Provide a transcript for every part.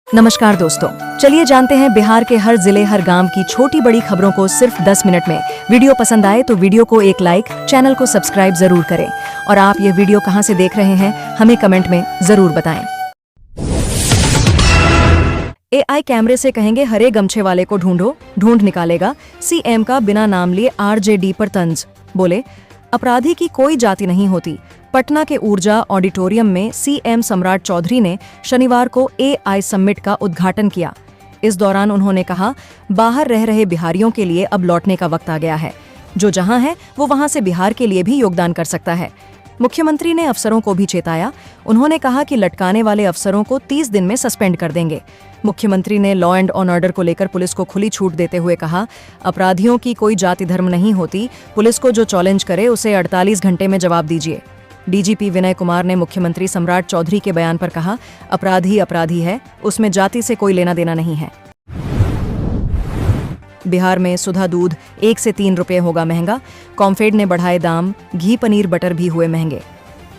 नमस्कार दोस्तों, चलिए जानते हैं बिहार के हर जिले हर गांव की छोटी बड़ी खबरों को सिर्फ 10 मिनट में। वीडियो पसंद आए तो वीडियो को एक लाइक, चैनल को सब्सक्राइब जरूर करें और आप ये वीडियो कहां से देख रहे हैं हमें कमेंट में जरूर बताएं। एआई कैमरे से कहेंगे हरे गमछे वाले को ढूंढो, ढूंढ निकालेगा। सीएम का बिना नाम लिए आरजेडी पर तंज, बोले अपराधी की कोई जाति नहीं होती। पटना के ऊर्जा ऑडिटोरियम में सीएम सम्राट चौधरी ने शनिवार को एआई समिट का उद्घाटन किया। इस दौरान उन्होंने कहा, बाहर रह रहे बिहारियों के लिए अब लौटने का वक्त आ गया है। जो जहां है वो वहां से बिहार के लिए भी योगदान कर सकता है। मुख्यमंत्री ने अफसरों को भी चेताया। उन्होंने कहा कि लटकाने वाले अफसरों को 30 दिन में सस्पेंड कर देंगे। मुख्यमंत्री ने लॉ एंड ऑर्डर को लेकर पुलिस को खुली छूट देते हुए कहा, अपराधियों की कोई जाति धर्म नहीं होती। पुलिस को जो चैलेंज करे उसे 48 घंटे में जवाब दीजिए। डीजीपी विनय कुमार ने मुख्यमंत्री सम्राट चौधरी के बयान पर कहा, अपराधी अपराधी है, उसमें जाति से कोई लेना देना नहीं है। बिहार में सुधा दूध 1 से 3 रुपये होगा महंगा। कॉम्फेड ने बढ़ाए दाम, घी पनीर बटर भी हुए महंगे।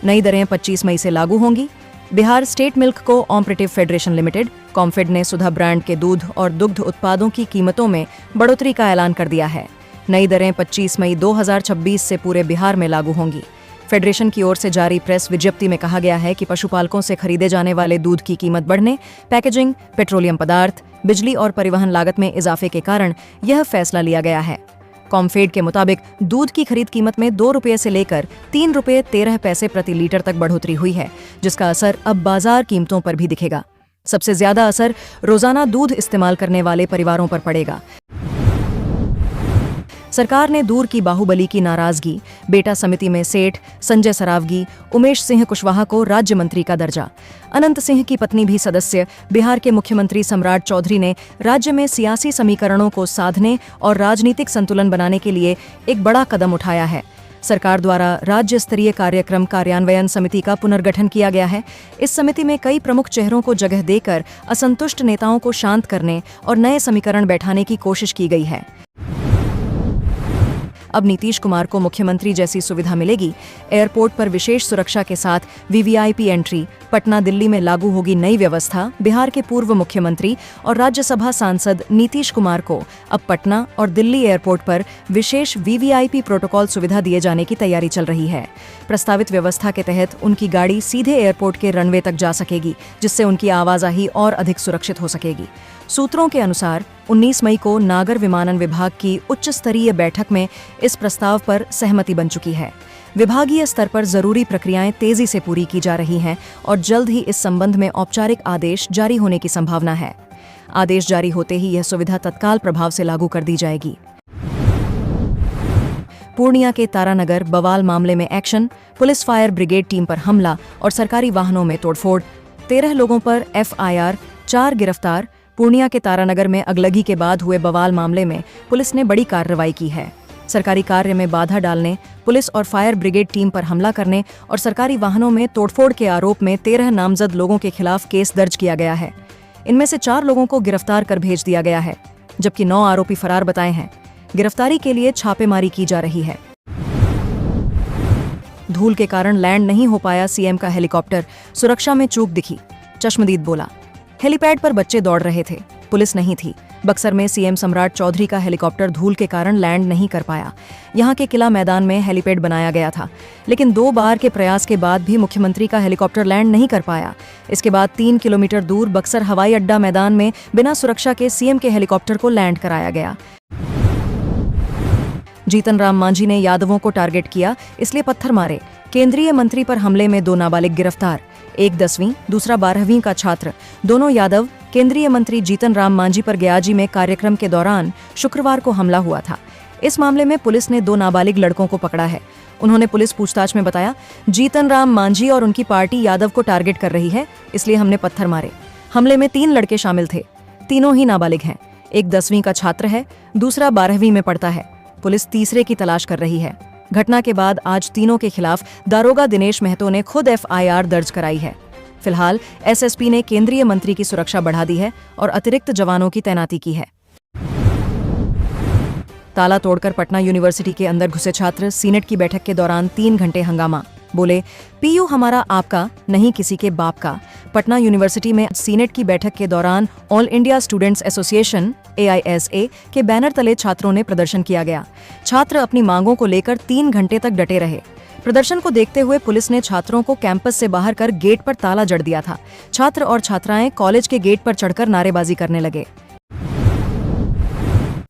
नई दरें 25 मई से लागू होंगी। Bihar state milk co operative federation limited COMFED ने सुधा ब्रांड के दूध और दुग्ध उत्पादों की कीमतों में बढ़ोतरी का ऐलान कर दिया है। नई दरें 25 मई 2026 से पूरे बिहार में लागू होंगी। फेडरेशन की ओर से जारी प्रेस विज्ञप्ति में कहा गया है कि पशुपालकों से खरीदे जाने वाले दूध की कीमत बढ़ने, पैकेजिंग, पेट्रोलियम पदार्थ, बिजली और परिवहन लागत में इजाफे के कारण यह फैसला लिया गया है। कॉम्फेड के मुताबिक दूध की खरीद कीमत में 2 रुपये से लेकर 3 रुपये 13 पैसे प्रति लीटर तक बढ़ोतरी हुई है, जिसका असर अब बाजार कीमतों पर भी दिखेगा। सबसे ज्यादा असर रोजाना दूध इस्तेमाल करने वाले परिवारों पर पड़ेगा। सरकार ने दूर की बाहुबली की नाराजगी, बेटा समिति में सेठ संजय सरावगी, उमेश सिंह कुशवाहा को राज्य मंत्री का दर्जा। अनंत सिंह की पत्नी भी सदस्य। बिहार के मुख्यमंत्री सम्राट चौधरी ने राज्य में सियासी समीकरणों को साधने और राजनीतिक संतुलन बनाने के लिए एक बड़ा कदम उठाया है। सरकार द्वारा राज्य स्तरीय कार्यक्रम कार्यान्वयन समिति का पुनर्गठन किया गया है। इस समिति में कई प्रमुख चेहरों को जगह देकर असंतुष्ट नेताओं को शांत करने और नए समीकरण बैठाने की कोशिश की गई है। अब नीतीश कुमार को मुख्यमंत्री जैसी सुविधा मिलेगी। एयरपोर्ट पर विशेष सुरक्षा के साथ वीवीआईपी एंट्री। पटना दिल्ली में लागू होगी नई व्यवस्था। बिहार के पूर्व मुख्यमंत्री और राज्यसभा सांसद नीतीश कुमार को अब पटना और दिल्ली एयरपोर्ट पर विशेष वीवीआईपी प्रोटोकॉल सुविधा दिए जाने की तैयारी चल रही है। प्रस्तावित व्यवस्था के तहत उनकी गाड़ी सीधे एयरपोर्ट के रनवे तक जा सकेगी, जिससे उनकी आवाजाही और अधिक सुरक्षित हो सकेगी। सूत्रों के अनुसार 19 मई को नागर विमानन विभाग की उच्च स्तरीय बैठक में इस प्रस्ताव पर सहमति बन चुकी है। विभागीय स्तर पर जरूरी प्रक्रियाएं तेजी से पूरी की जा रही हैं और जल्द ही इस संबंध में औपचारिक आदेश जारी होने की संभावना है। आदेश जारी होते ही यह सुविधा तत्काल प्रभाव से लागू कर दी जाएगी। पूर्णिया के तारानगर बवाल मामले में action. Police fire brigade team पर हमला और सरकारी वाहनों में तोड़फोड़। 13 लोगों पर एफआईआर, 4 गिरफ्तार। पूर्णिया के तारानगर में अगलगी के बाद हुए बवाल मामले में पुलिस ने बड़ी कार्रवाई की है। सरकारी कार्य में बाधा डालने, पुलिस और फायर ब्रिगेड टीम पर हमला करने और सरकारी वाहनों में तोड़फोड़ के आरोप में 13 नामजद लोगों के खिलाफ केस दर्ज किया गया है। इनमें से 4 लोगों को गिरफ्तार कर भेज दिया गया है, जबकि 9 आरोपी फरार बताए हैं। गिरफ्तारी के लिए छापेमारी की जा रही है। धूल के कारण लैंड नहीं हो पाया सीएम का हेलीकॉप्टर, सुरक्षा में चूक दिखी। चश्मदीद बोला, हेलीपैड पर बच्चे दौड़ रहे थे, पुलिस नहीं थी। बक्सर में सीएम सम्राट चौधरी का हेलीकॉप्टर धूल के कारण लैंड नहीं कर पाया। यहां के किला मैदान में हेलीपैड बनाया गया था, लेकिन 2 बार के प्रयास के बाद भी मुख्यमंत्री का हेलीकॉप्टर लैंड नहीं कर पाया। इसके बाद 3 किलोमीटर दूर बक्सर हवाई अड्डा मैदान में बिना सुरक्षा के सीएम के हेलीकॉप्टर को लैंड कराया गया। जीतन राम मांझी ने यादवों को टारगेट किया, इसलिए पत्थर मारे। केंद्रीय मंत्री पर हमले में 2 नाबालिग गिरफ्तार। एक 10वीं, दूसरा 12वीं का छात्र, दोनों यादव। केंद्रीय मंत्री जीतन राम मांझी पर गयाजी में कार्यक्रम के दौरान शुक्रवार को हमला हुआ था। इस मामले में पुलिस ने 2 नाबालिग लड़कों को पकड़ा है। उन्होंने पुलिस पूछताछ में बताया, जीतन राम मांझी और उनकी पार्टी यादव को टारगेट कर रही है, इसलिए हमने पत्थर मारे। हमले में 3 लड़के शामिल थे, तीनों ही नाबालिग हैं। एक 10वीं का छात्र है, दूसरा 12वीं में पढ़ता है। पुलिस तीसरे की तलाश कर रही है। घटना के बाद आज तीनों के खिलाफ दारोगा दिनेश महतो ने खुद एफआईआर दर्ज कराई है। फिलहाल एसएसपी ने केंद्रीय मंत्री की सुरक्षा बढ़ा दी है और अतिरिक्त जवानों की तैनाती की है। ताला तोड़कर पटना यूनिवर्सिटी के अंदर घुसे छात्र, सीनेट की बैठक के दौरान 3 घंटे हंगामा। बोले, पीयू हमारा आपका, नहीं किसी के बाप का। पटना यूनिवर्सिटी में सीनेट की बैठक के दौरान all India students association AISA के बैनर तले छात्रों ने प्रदर्शन किया गया। छात्र अपनी मांगों को लेकर 3 घंटे तक डटे रहे। प्रदर्शन को देखते हुए पुलिस ने छात्रों को कैंपस से बाहर कर गेट पर ताला जड़ दिया था। छात्र और छात्राएं कॉलेज के गेट पर चढ़कर नारेबाजी करने लगे।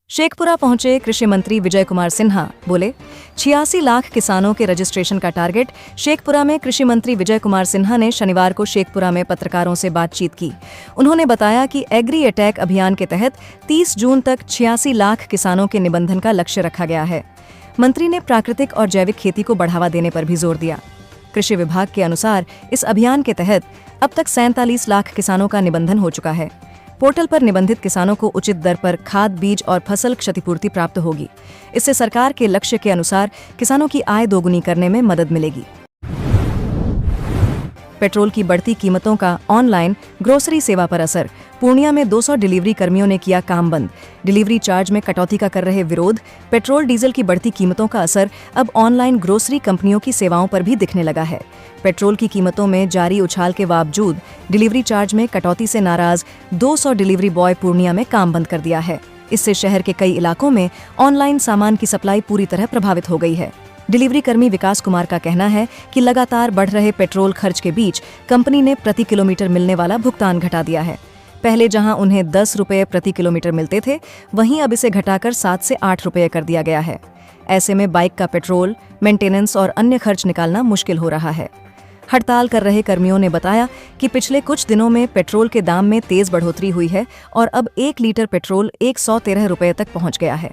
शेखपुरा पहुंचे कृषि मंत्री विजय कुमार सिन्हा, बोले 86 लाख किसानों के रजिस्ट्रेशन का टारगेट। शेखपुरा में कृषि मंत्री विजय कुमार सिन्हा ने शनिवार को शेखपुरा में पत्रकारों से बातचीत की। उन्होंने बताया कि एग्री अटैक अभियान के तहत 30 जून तक 86 लाख किसानों के निबंधन का लक्ष्य रखा गया है। मंत्री ने प्राकृतिक और जैविक खेती को बढ़ावा देने पर भी जोर दिया। कृषि विभाग के अनुसार इस अभियान के तहत अब तक 47 लाख किसानों का निबंधन हो चुका है। पोर्टल पर निबंधित किसानों को उचित दर पर खाद, बीज और फसल क्षतिपूर्ति प्राप्त होगी। इससे सरकार के लक्ष्य के अनुसार किसानों की आय दोगुनी करने में मदद मिलेगी। पेट्रोल की बढ़ती कीमतों का ऑनलाइन ग्रोसरी सेवा पर असर। पूर्णिया में 200 डिलीवरी कर्मियों ने किया काम बंद। डिलीवरी चार्ज में कटौती का कर रहे विरोध। पेट्रोल डीजल की बढ़ती कीमतों का असर अब ऑनलाइन ग्रोसरी कंपनियों की सेवाओं पर भी दिखने लगा है। पेट्रोल की कीमतों में जारी उछाल के बावजूद डिलीवरी चार्ज में कटौती से नाराज 200 डिलीवरी बॉय पूर्णिया में काम बंद कर दिया है। इससे शहर के कई इलाकों में ऑनलाइन सामान की सप्लाई पूरी तरह प्रभावित हो गई है। डिलीवरी कर्मी विकास कुमार का कहना है कि लगातार बढ़ रहे पेट्रोल खर्च के बीच कंपनी ने प्रति किलोमीटर मिलने वाला भुगतान घटा दिया है। पहले जहां उन्हें 10 रुपये प्रति किलोमीटर मिलते थे, वहीं अब इसे घटाकर 7 से 8 रुपये कर दिया गया है। ऐसे में बाइक का पेट्रोल, मेंटेनेंस और अन्य खर्च निकालना मुश्किल हो रहा है। हड़ताल कर रहे कर्मियों ने बताया कि पिछले कुछ दिनों में पेट्रोल के दाम में तेज बढ़ोतरी हुई है और अब 1 लीटर पेट्रोल 113 रुपये तक पहुंच गया है।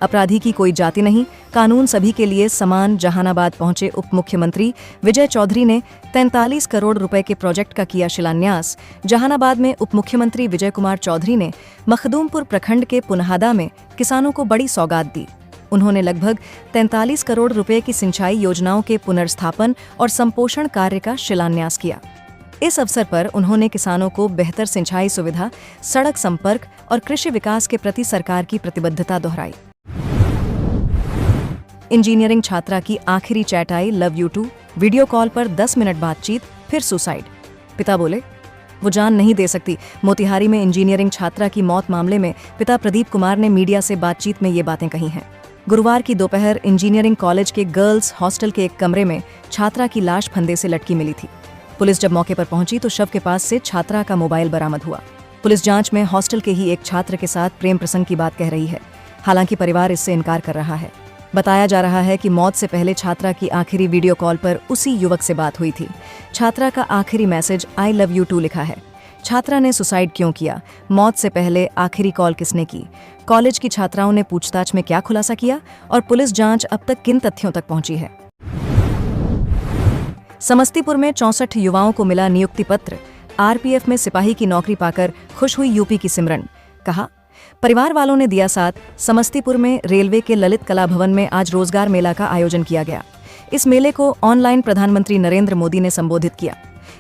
अपराधी की कोई जाति नहीं, कानून सभी के लिए समान। जहानाबाद पहुंचे उप मुख्यमंत्री विजय चौधरी ने 43 करोड़ रुपए के प्रोजेक्ट का किया शिलान्यास। जहानाबाद में उप मुख्यमंत्री विजय कुमार चौधरी ने मखदूमपुर प्रखंड के पुनहादा में किसानों को बड़ी सौगात दी। उन्होंने लगभग 43 करोड़ रुपए की सिंचाई योजनाओं के पुनर्स्थापन और संपोषण कार्य का शिलान्यास किया। इस अवसर पर उन्होंने किसानों को बेहतर सिंचाई सुविधा, सड़क संपर्क और कृषि विकास के प्रति सरकार की प्रतिबद्धता दोहराई। इंजीनियरिंग छात्रा की आखिरी chat I love you too. Video call पर 10 मिनट बातचीत, फिर सुसाइड। पिता बोले, वो जान नहीं दे सकती। मोतिहारी में इंजीनियरिंग छात्रा की मौत मामले में पिता प्रदीप कुमार ने मीडिया से बातचीत में ये बातें कही हैं। गुरुवार की दोपहर इंजीनियरिंग कॉलेज के गर्ल्स हॉस्टल के एक कमरे में छात्रा की लाश फंदे से लटकी मिली थी। पुलिस जब मौके पर पहुंची तो शव के पास से छात्रा का मोबाइल बरामद हुआ। पुलिस जांच में हॉस्टल के ही एक छात्र के साथ प्रेम प्रसंग की बात कह रही है। हालांकि परिवार इससे इनकार कर रहा है। बताया जा रहा है कि मौत से पहले छात्रा की आखिरी वीडियो कॉल पर उसी युवक से बात हुई थी। छात्रा का आखिरी message I love you too लिखा है। छात्रा ने सुसाइड क्यों किया? मौत से पहले आखिरी कॉल किसने की? कॉलेज की छात्राओं ने पूछताछ में क्या खुलासा किया? और पुलिस जांच अब तक किन तथ्यों तक पहुंची है? समस्तीपुर में 64 युवाओं को मिला नियुक्ति पत्र। RPF में सिपाही की नौकरी पाकर खुश हुई यूपी की सिमरन। कहा, परिवार वालों ने दिया साथ। समस्तीपुर में रेलवे के ललित कला भवन में आज रोजगार मेला का आयोजन किया गया। इस मेले को ऑनलाइन प्रधानमंत्री नरेंद्र मोदी ने संबोधित किया।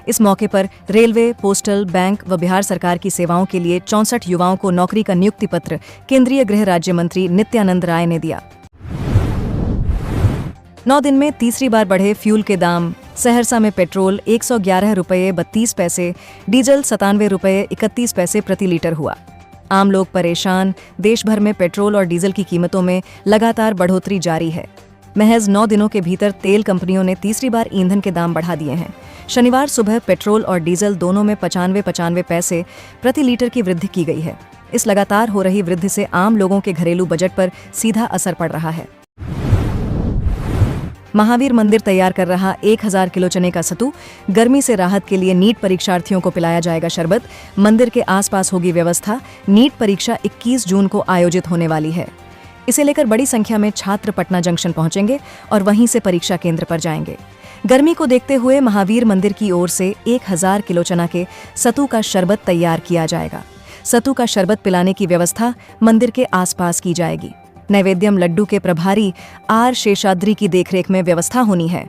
इस मौके पर रेलवे, पोस्टल, बैंक व बिहार सरकार की सेवाओं के लिए 64 युवाओं को नौकरी का नियुक्ति पत्र केंद्रीय गृह राज्य मंत्री नित्यानंद राय ने दिया। 9 दिन में तीसरी बार बढ़े फ्यूल के दाम। सहरसा में पेट्रोल 111 रुपये 32 पैसे, डीजल 97 रुपये 31 पैसे प्रति लीटर हुआ। आम लोग परेशान। देश भर में पेट्रोल और डीजल की कीमतों में लगातार बढ़ोतरी जारी है। महज 9 दिनों के भीतर तेल कंपनियों ने तीसरी बार ईंधन के दाम बढ़ा दिए हैं। शनिवार सुबह पेट्रोल और डीजल दोनों में 95-95 पैसे प्रति लीटर की वृद्धि की गई है। इस लगातार हो रही वृद्धि से आम लोगों के घरेलू बजट पर सीधा असर पड़ रहा है। महावीर मंदिर तैयार कर रहा 1000 किलो चने का सत्तू। गर्मी से राहत के लिए नीट परीक्षार्थियों को पिलाया जाएगा शरबत। मंदिर के आसपास होगी व्यवस्था। नीट परीक्षा 21 जून को आयोजित होने वाली है। इसे लेकर बड़ी संख्या में छात्र पटना जंक्शन पहुंचेंगे और वहीं से परीक्षा केंद्र पर जाएंगे। गर्मी को देखते हुए महावीर मंदिर की ओर से 1000 किलो चना के सत्तू का शरबत तैयार किया जाएगा। सत्तू का शरबत पिलाने की व्यवस्था मंदिर के आसपास की जाएगी। नैवेद्यम लड्डू के प्रभारी R शेषाद्री की देखरेख में व्यवस्था होनी है।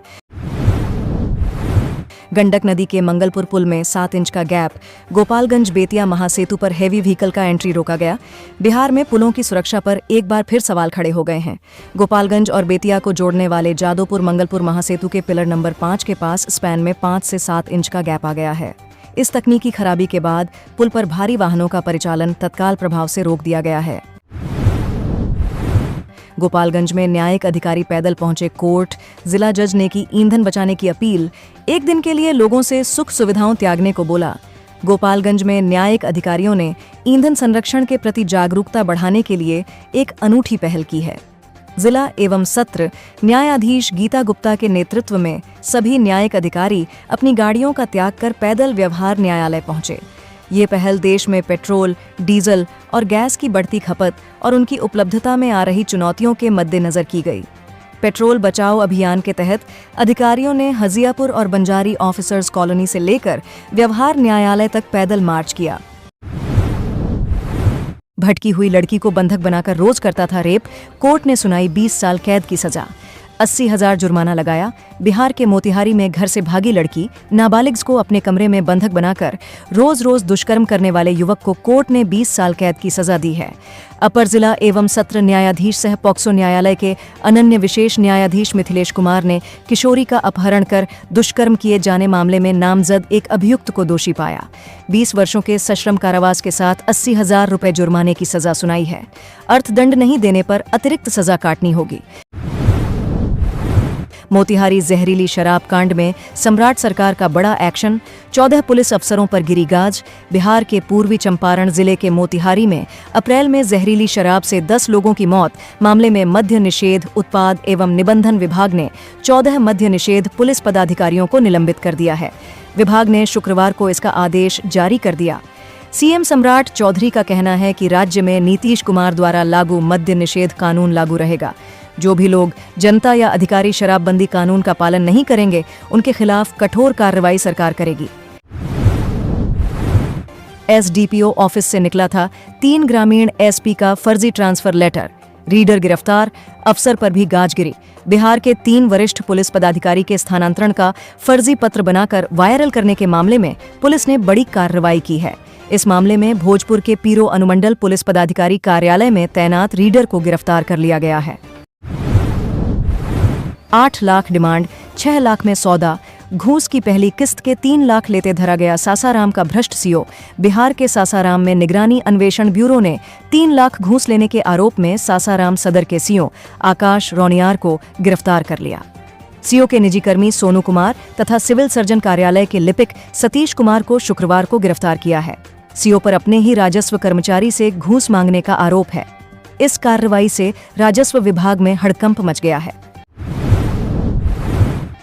गंडक नदी के मंगलपुर पुल में 7 इंच का गैप, गोपालगंज बेतिया महासेतु पर हेवी व्हीकल का एंट्री रोका गया। बिहार में पुलों की सुरक्षा पर एक बार फिर सवाल खड़े हो गए हैं। गोपालगंज और बेतिया को जोड़ने वाले जादोपुर मंगलपुर महासेतु के पिलर नंबर 5 के पास स्पैन में 5 से 7 इंच का गैप आ गया है। इस तकनीकी खराबी के बाद पुल पर भारी वाहनों का परिचालन तत्काल प्रभाव से रोक दिया गया है। गोपालगंज में न्यायिक अधिकारी पैदल पहुंचे कोर्ट, जिला जज ने की ईंधन बचाने की अपील, एक दिन के लिए लोगों से सुख सुविधाओं त्यागने को बोला। गोपालगंज में न्यायिक अधिकारियों ने ईंधन संरक्षण के प्रति जागरूकता बढ़ाने के लिए एक अनूठी पहल की है। जिला एवं सत्र न्यायाधीश गीता गुप्ता के नेतृत्व में सभी न्यायिक अधिकारी अपनी गाड़ियों का त्याग कर पैदल व्यवहार न्यायालय पहुंचे। ये पहल देश में पेट्रोल, डीजल और गैस की बढ़ती खपत और उनकी उपलब्धता में आ रही चुनौतियों के मद्देनजर की गई। पेट्रोल बचाओ अभियान के तहत अधिकारियों ने हजियापुर और बंजारी ऑफिसर्स कॉलोनी से लेकर व्यवहार न्यायालय तक पैदल मार्च किया। भटकी हुई लड़की को बंधक बनाकर रोज करता था रेप, कोर्ट ने सुनाई 20 साल कैद की सजा, 80,000 जुर्माना लगाया। बिहार के मोतिहारी में घर से भागी लड़की नाबालिग को अपने कमरे में बंधक बनाकर रोज रोज दुष्कर्म करने वाले युवक को कोर्ट ने 20 साल कैद की सजा दी है। अपर जिला एवं सत्र न्यायाधीश सह पॉक्सो न्यायालय के अनन्य विशेष न्यायाधीश मिथिलेश कुमार ने किशोरी का अपहरण कर दुष्कर्म किए जाने मामले में नामजद एक अभियुक्त को दोषी पाया। 20 वर्षों के सश्रम कारावास के साथ 80,000 रुपए जुर्माने की सजा सुनाई है। अर्थदंड नहीं देने पर अतिरिक्त सजा काटनी होगी। मोतिहारी जहरीली शराब कांड में सम्राट सरकार का बड़ा एक्शन, 14 पुलिस अफसरों पर गिरी गाज। बिहार के पूर्वी चंपारण जिले के मोतिहारी में अप्रैल में जहरीली शराब से 10 लोगों की मौत मामले में मद्य निषेध, उत्पाद एवं निबंधन विभाग ने 14 मद्य निषेध पुलिस पदाधिकारियों को निलंबित कर दिया है। विभाग ने शुक्रवार को इसका आदेश जारी कर दिया। सीएम सम्राट चौधरी का कहना है कि राज्य में नीतीश कुमार द्वारा लागू मद्य निषेध कानून लागू रहेगा। जो भी लोग जनता या अधिकारी शराबबंदी कानून का पालन नहीं करेंगे, उनके खिलाफ कठोर कार्रवाई सरकार करेगी। एसडीपीओ ऑफिस से निकला था 3 ग्रामीण एसपी का फर्जी ट्रांसफर लेटर, रीडर गिरफ्तार, अफसर पर भी गाज गिरी। बिहार के 3 वरिष्ठ पुलिस पदाधिकारी के स्थानांतरण का फर्जी पत्र बनाकर वायरल करने के मामले में पुलिस ने बड़ी कार्रवाई की है। इस मामले में भोजपुर के पीरो अनुमंडल पुलिस पदाधिकारी कार्यालय में तैनात रीडर को गिरफ्तार कर लिया गया है। 8 लाख डिमांड, 6 लाख में सौदा, घूस की पहली किस्त के 3 लाख लेते धरा गया सासाराम का भ्रष्ट सीओ। बिहार के सासाराम में निगरानी अन्वेषण ब्यूरो ने 3 लाख घूस लेने के आरोप में सासाराम सदर के सीओ आकाश रोनियार को गिरफ्तार कर लिया। सीओ के निजी कर्मी सोनू कुमार तथा सिविल सर्जन कार्यालय के लिपिक सतीश कुमार को शुक्रवार को गिरफ्तार किया है। सीओ पर अपने ही राजस्व कर्मचारी से घूस मांगने का आरोप है। इस कार्रवाई से राजस्व विभाग में हड़कंप मच गया है।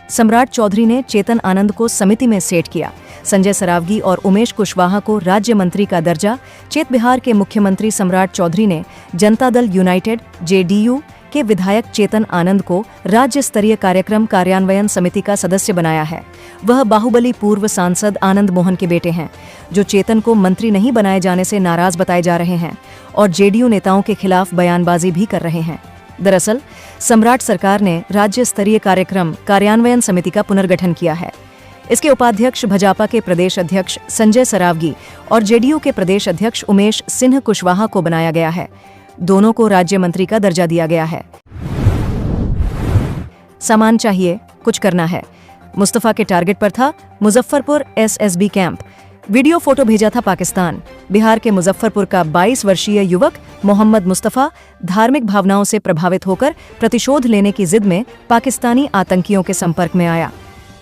सम्राट चौधरी ने चेतन आनंद को समिति में सेट किया। संजय सरावगी और उमेश कुशवाहा को राज्य मंत्री का दर्जा। चेत बिहार के मुख्यमंत्री सम्राट चौधरी ने जनता दल यूनाइटेड जेडीयू के विधायक चेतन आनंद को राज्य स्तरीय कार्यक्रम कार्यान्वयन समिति का सदस्य बनाया है। वह बाहुबली पूर्व सांसद आनंद मोहन के बेटे हैं, जो चेतन को मंत्री नहीं बनाए जाने से नाराज बताए जा रहे हैं और जेडीयू नेताओं के खिलाफ बयानबाजी भी कर रहे हैं। दरअसल सम्राट सरकार ने राज्य स्तरीय कार्यक्रम कार्यान्वयन समिति का पुनर्गठन किया है। इसके उपाध्यक्ष भाजपा के प्रदेश अध्यक्ष संजय सरावगी और जेडीयू के प्रदेश अध्यक्ष उमेश सिन्हा कुशवाहा को बनाया गया है। दोनों को राज्य मंत्री का दर्जा दिया गया है। सामान चाहिए, कुछ करना है। मुस्तफा के टारगेट पर था Muzaffarpur SSB camp. Video photo भेजा था पाकिस्तान। बिहार के मुजफ्फरपुर का 22 वर्षीय युवक मोहम्मद मुस्तफा धार्मिक भावनाओं से प्रभावित होकर प्रतिशोध लेने की जिद में पाकिस्तानी आतंकियों के संपर्क में आया।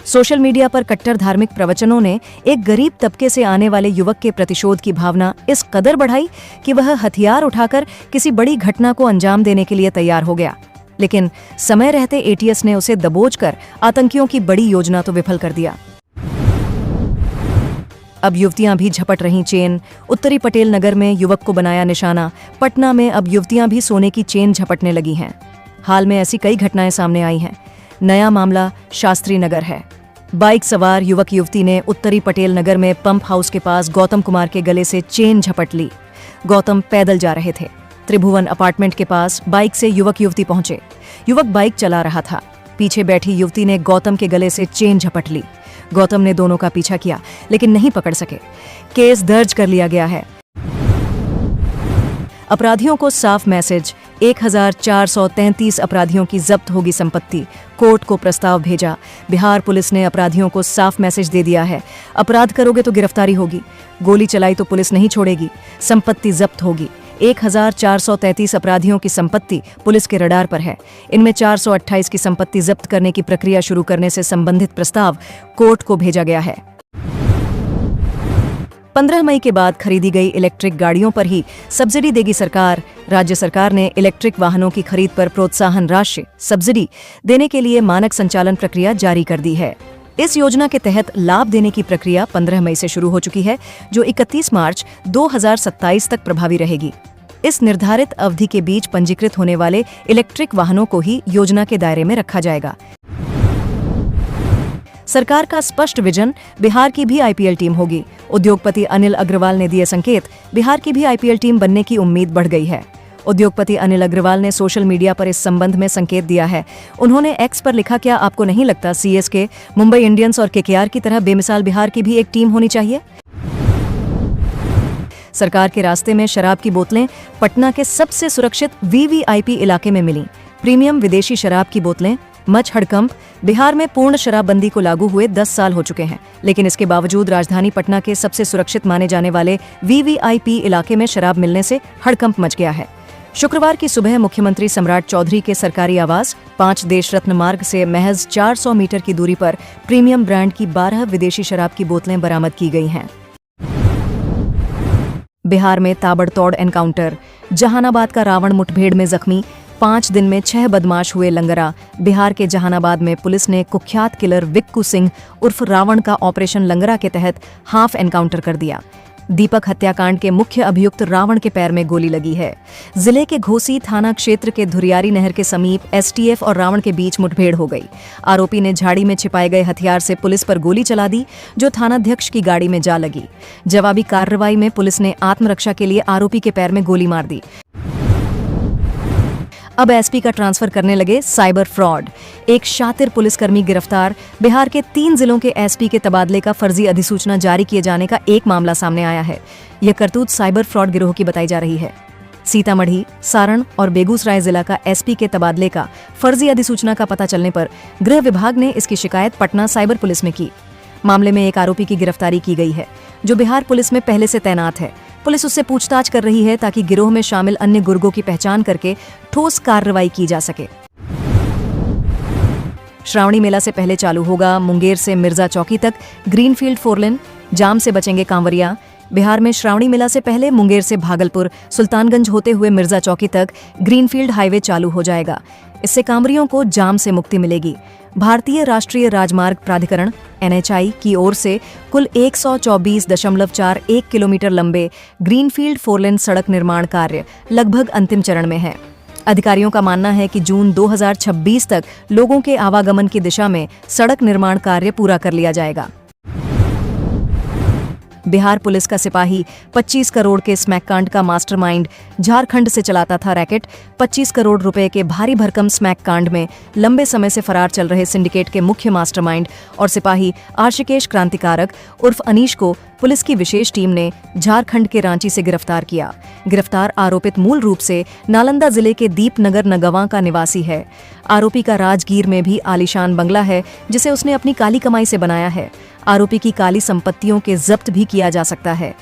सोशल मीडिया पर कट्टर धार्मिक प्रवचनों ने एक गरीब तबके से आने वाले युवक के प्रतिशोध की भावना इस कदर बढ़ाई कि वह हथियार उठाकर किसी बड़ी घटना को अंजाम देने के लिए तैयार हो गया। लेकिन समय रहते एटीएस ने उसे दबोचकर आतंकियों की बड़ी योजना तो विफल कर दिया। अब युवतियां भी झपट रही चेन। उत्तरी पटेल नगर में युवक को बनाया निशाना। पटना में अब युवतियां भी सोने की चेन झपटने लगी हैं। हाल में ऐसी कई घटनाएं सामने आई हैं। नया मामला शास्त्री नगर है। बाइक सवार युवक युवती ने उत्तरी पटेल नगर में पंप हाउस के पास गौतम कुमार के गले से चेन झपट ली। गौतम पैदल जा रहे थे। त्रिभुवन अपार्टमेंट के पास बाइक से युवक युवती पहुंचे। युवक बाइक चला रहा था। पीछे बैठी युवती ने गौतम के गले से चेन झपट ली। गौतम ने दोनों का पीछा किया लेकिन नहीं पकड़ सके। केस दर्ज कर लिया गया है। अपराधियों को साफ मैसेज, 1433 अपराधियों की जब्त होगी संपत्ति, कोर्ट को प्रस्ताव भेजा। बिहार पुलिस ने अपराधियों को साफ मैसेज दे दिया है, अपराध करोगे तो गिरफ्तारी होगी, गोली चलाई तो पुलिस नहीं छोड़ेगी, संपत्ति जब्त होगी। 1433 अपराधियों की संपत्ति पुलिस के रडार पर है। इनमें 428 की संपत्ति जब्त करने की प्रक्रिया शुरू करने से संबंधित प्रस्ताव कोर्ट को भेजा गया है। 15 मई के बाद खरीदी गई इलेक्ट्रिक गाड़ियों पर ही सब्सिडी देगी सरकार। राज्य सरकार ने इलेक्ट्रिक वाहनों की खरीद पर प्रोत्साहन राशि सब्सिडी देने के लिए मानक संचालन प्रक्रिया जारी कर दी है। इस योजना के तहत लाभ देने की प्रक्रिया 15 मई से शुरू हो चुकी है, जो 31 मार्च 2027 तक प्रभावी रहेगी। इस निर्धारित अवधि के बीच पंजीकृत होने वाले इलेक्ट्रिक वाहनों को ही योजना के दायरे में रखा जाएगा। सरकार का स्पष्ट विजन, बिहार की भी आईपीएल टीम होगी। उद्योगपति अनिल अग्रवाल ने दिए संकेत, बिहार की भी आईपीएल टीम बनने की उम्मीद बढ़ गई है। उद्योगपति अनिल अग्रवाल ने सोशल मीडिया पर इस संबंध में संकेत दिया है। उन्होंने एक्स पर लिखा, क्या आपको नहीं लगता सीएसके, मुंबई इंडियंस और केकेआर की तरह बेमिसाल बिहार की भी एक टीम होनी चाहिए? सरकार के रास्ते में शराब की बोतलें पटना के सबसे सुरक्षित वीवीआईपी इलाके में मिली। प्रीमियम विदेशी शराब की बोतलें मच हड़कंप। बिहार में पूर्ण शराबबंदी को लागू हुए 10 साल हो चुके हैं, लेकिन इसके बावजूद राजधानी पटना के सबसे सुरक्षित माने जाने वाले वीवीआईपी इलाके में शराब मिलने से हड़कंप मच गया है। शुक्रवार की सुबह मुख्यमंत्री सम्राट चौधरी के सरकारी आवास 5 देश रत्न मार्ग से महज 400 मीटर की दूरी पर प्रीमियम ब्रांड की 12 विदेशी शराब की बोतलें बरामद की गई हैं। बिहार में ताबड़तोड़ एनकाउंटर, जहानाबाद का रावण मुठभेड़ में जख्मी, 5 दिन में 6 बदमाश हुए लंगरा। बिहार के जहानाबाद में पुलिस ने कुख्यात किलर विक्कू सिंह उर्फ रावण का ऑपरेशन लंगरा के तहत हाफ एनकाउंटर कर दिया। दीपक हत्याकांड के मुख्य अभियुक्त रावण के पैर में गोली लगी है। जिले के घोसी थाना क्षेत्र के धुरियारी नहर के समीप एसटीएफ और रावण के बीच मुठभेड़ हो गई। आरोपी ने झाड़ी में छिपाए गए हथियार से पुलिस पर गोली चला दी, जो थानाध्यक्ष की गाड़ी में जा लगी। जवाबी कार्रवाई में पुलिस ने आत्मरक्षा के लिए आरोपी के पैर में गोली मार दी। अब एसपी का ट्रांसफर करने लगे साइबर फ्रॉड, एक शातिर पुलिसकर्मी गिरफ्तार। बिहार के 3 जिलों के एसपी के तबादले का फर्जी अधिसूचना जारी किए जाने का एक मामला सामने आया है। यह करतूत साइबर फ्रॉड गिरोह की बताई जा रही है। सीतामढ़ी, सारण और बेगूसराय जिला का एसपी के तबादले का फर्जी अधिसूचना का पता चलने पर गृह विभाग ने इसकी शिकायत पटना साइबर पुलिस में की। मामले में एक आरोपी की गिरफ्तारी की गई है, जो बिहार पुलिस में पहले से तैनात है। पुलिस उससे पूछताछ कर रही है ताकि गिरोह में शामिल अन्य गुर्गों की पहचान करके ठोस कार्रवाई की जा सके। श्रावणी मेला से पहले चालू होगा मुंगेर से मिर्जा चौकी तक ग्रीनफील्ड 4 लेन, जाम से बचेंगे कांवरिया। बिहार में श्रावणी मेला से पहले मुंगेर से भागलपुर, सुल्तानगंज होते हुए मिर्जा चौकी तक ग्रीनफील्ड हाईवे चालू हो जाएगा। इससे कांवरियों को जाम से मुक्ति मिलेगी। भारतीय राष्ट्रीय राजमार्ग प्राधिकरण NHAI की ओर से कुल 124.41 किलोमीटर लंबे ग्रीनफील्ड 4 लेन सड़क निर्माण कार्य लगभग अंतिम चरण में है। अधिकारियों का मानना है कि जून 2026 तक लोगों के आवागमन की दिशा में सड़क निर्माण कार्य पूरा कर लिया जाएगा। बिहार पुलिस का सिपाही 25 करोड़ के स्मैककांड का मास्टरमाइंड झारखंड से चलाता था रैकेट। 25 करोड़ रुपए के भारी भरकम स्मैककांड में लंबे समय से फरार चल रहे सिंडिकेट के मुख्य मास्टरमाइंड और सिपाही आशिकेश क्रांतिकारक उर्फ अनीश को पुलिस की विशेष टीम ने झारखंड के रांची से गिरफ्तार किया। गिरफ्तार आरोपित मूल रूप से नालंदा जिले के दीपनगर नगवां का निवासी है। आरोपी का राजगीर में भी आलीशान बंगला है, जिसे उसने अपनी काली कमाई से बनाया है। आरोपी की काली संपत्तियों के जब्त भी किया जा सकता है।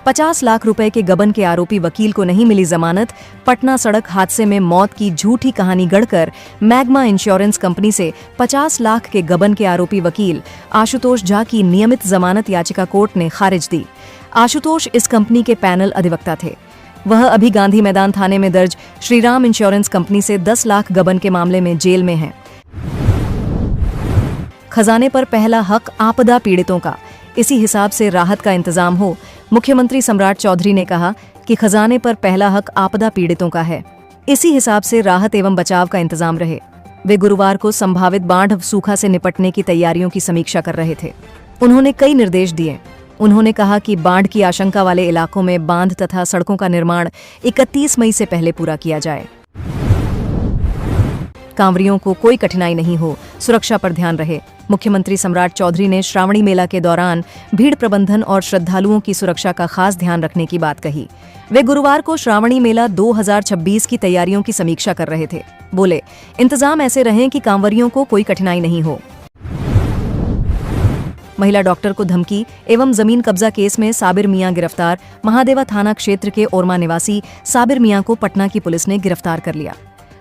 50 लाख रुपए के गबन के आरोपी वकील को नहीं मिली जमानत। पटना सड़क हादसे में मौत की झूठी कहानी गढ़कर मैग्मा इंश्योरेंस कंपनी से 50 लाख के गबन के आरोपी वकील आशुतोष झा की नियमित जमानत याचिका कोर्ट ने खारिज दी। आशुतोष इस कंपनी के पैनल अधिवक्ता थे। वह अभी गांधी मैदान थाने में दर्ज श्रीराम इंश्योरेंस कंपनी से 10 लाख गबन के मामले में जेल में हैं। खजाने पर पहला हक आपदा पीड़ितों का, इसी हिसाब से राहत का इंतजाम हो। मुख्यमंत्री सम्राट चौधरी ने कहा कि खजाने पर पहला हक आपदा पीड़ितों का है, इसी हिसाब से राहत एवं बचाव का इंतजाम रहे। वे गुरुवार को संभावित बाढ़ सूखा से निपटने की तैयारियों की समीक्षा कर रहे थे। उन्होंने कई निर्देश दिए। उन्होंने कहा कि बाढ़ की आशंका वाले इलाकों में बांध तथा सड़कों का निर्माण 31 मई से पहले पूरा किया जाए। कांवरियों को कोई कठिनाई नहीं हो, सुरक्षा पर ध्यान रहे। मुख्यमंत्री सम्राट चौधरी ने श्रावणी मेला के दौरान भीड़ प्रबंधन और श्रद्धालुओं की सुरक्षा का खास ध्यान रखने की बात कही। वे गुरुवार को श्रावणी मेला 2026 की तैयारियों की समीक्षा कर रहे थे। बोले, इंतजाम ऐसे रहें कि कांवरियों को कोई कठिनाई नहीं हो। महिला डॉक्टर को धमकी एवं जमीन कब्जा केस में साबिर मियां गिरफ्तार। महादेवा थाना क्षेत्र के ओरमा निवासी साबिर मियां को पटना की पुलिस ने गिरफ्तार कर लिया।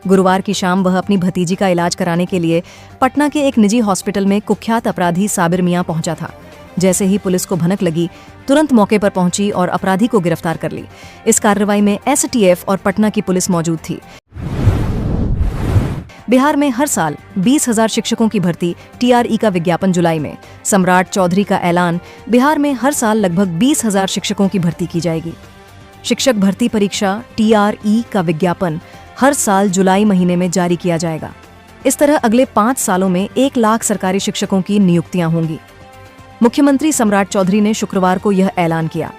गुरुवार की शाम वह अपनी भतीजी का इलाज कराने के लिए पटना के एक निजी हॉस्पिटल में कुख्यात अपराधी साबिर मियां पहुंचा था। जैसे ही पुलिस को भनक लगी, तुरंत मौके पर पहुंची और अपराधी को गिरफ्तार कर ली। इस कार्रवाई में एसटीएफ और पटना की पुलिस मौजूद थी। बिहार में हर साल 20,000 शिक्षकों की भर्ती, टीआरई का विज्ञापन जुलाई में। सम्राट चौधरी का ऐलान, बिहार में हर साल लगभग 20,000 शिक्षकों की भर्ती की जाएगी। शिक्षक भर्ती परीक्षा टीआरई का विज्ञापन हर साल जुलाई महीने में जारी किया जाएगा। इस तरह अगले 5 सालों में 1 लाख सरकारी शिक्षकों की नियुक्तियां होंगी। मुख्यमंत्री सम्राट चौधरी ने शुक्रवार को यह ऐलान किया।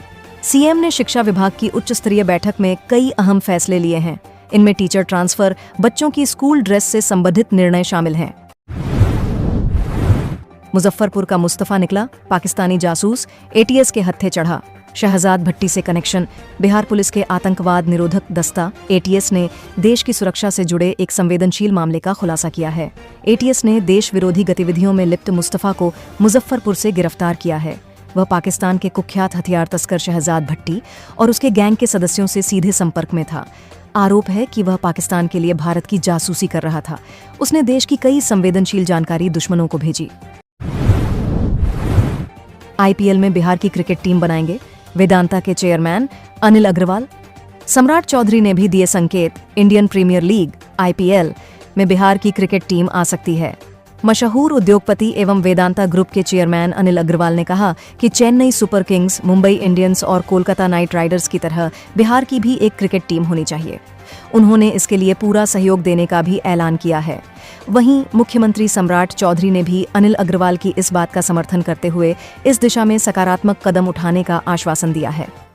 सीएम ने शिक्षा विभाग की उच्च स्तरीय बैठक में कई अहम फैसले लिए हैं। इनमें टीचर ट्रांसफर, बच्चों की स्कूल ड्रेस से संबंधित निर्णय शामिल हैं। मुजफ्फरपुर का मुस्तफा निकला पाकिस्तानी जासूस, एटीएस के हत्थे चढ़ा। शहजाद भट्टी से कनेक्शन। बिहार पुलिस के आतंकवाद निरोधक दस्ता एटीएस ने देश की सुरक्षा से जुड़े एक संवेदनशील मामले का खुलासा किया है। एटीएस ने देश विरोधी गतिविधियों में लिप्त मुस्तफा को मुजफ्फरपुर से गिरफ्तार किया है। वह पाकिस्तान के कुख्यात हथियार तस्कर शहजाद भट्टी और उसके गैंग के सदस्यों से सीधे संपर्क में था। आरोप है कि वह पाकिस्तान के लिए भारत की जासूसी कर रहा था। उसने देश की कई संवेदनशील जानकारी दुश्मनों को भेजी। आईपीएल में बिहार की क्रिकेट टीम बनाएंगे वेदांता के चेयरमैन अनिल अग्रवाल। सम्राट चौधरी ने भी दिए संकेत, इंडियन प्रीमियर लीग आईपीएल में बिहार की क्रिकेट टीम आ सकती है। मशहूर उद्योगपति एवं वेदांता ग्रुप के चेयरमैन अनिल अग्रवाल ने कहा कि Chennai super Kings, Mumbai Indians और कोलकाता नाइट राइडर्स की तरह बिहार की भी एक क्रिकेट टीम होनी चाहिए। उन्होंने इसके लिए पूरा सहयोग देने का भी ऐलान किया है। वहीं मुख्यमंत्री सम्राट चौधरी ने भी अनिल अग्रवाल की इस बात का समर्थन करते हुए इस दिशा में सकारात्मक कदम उठाने का आश्वासन दिया है।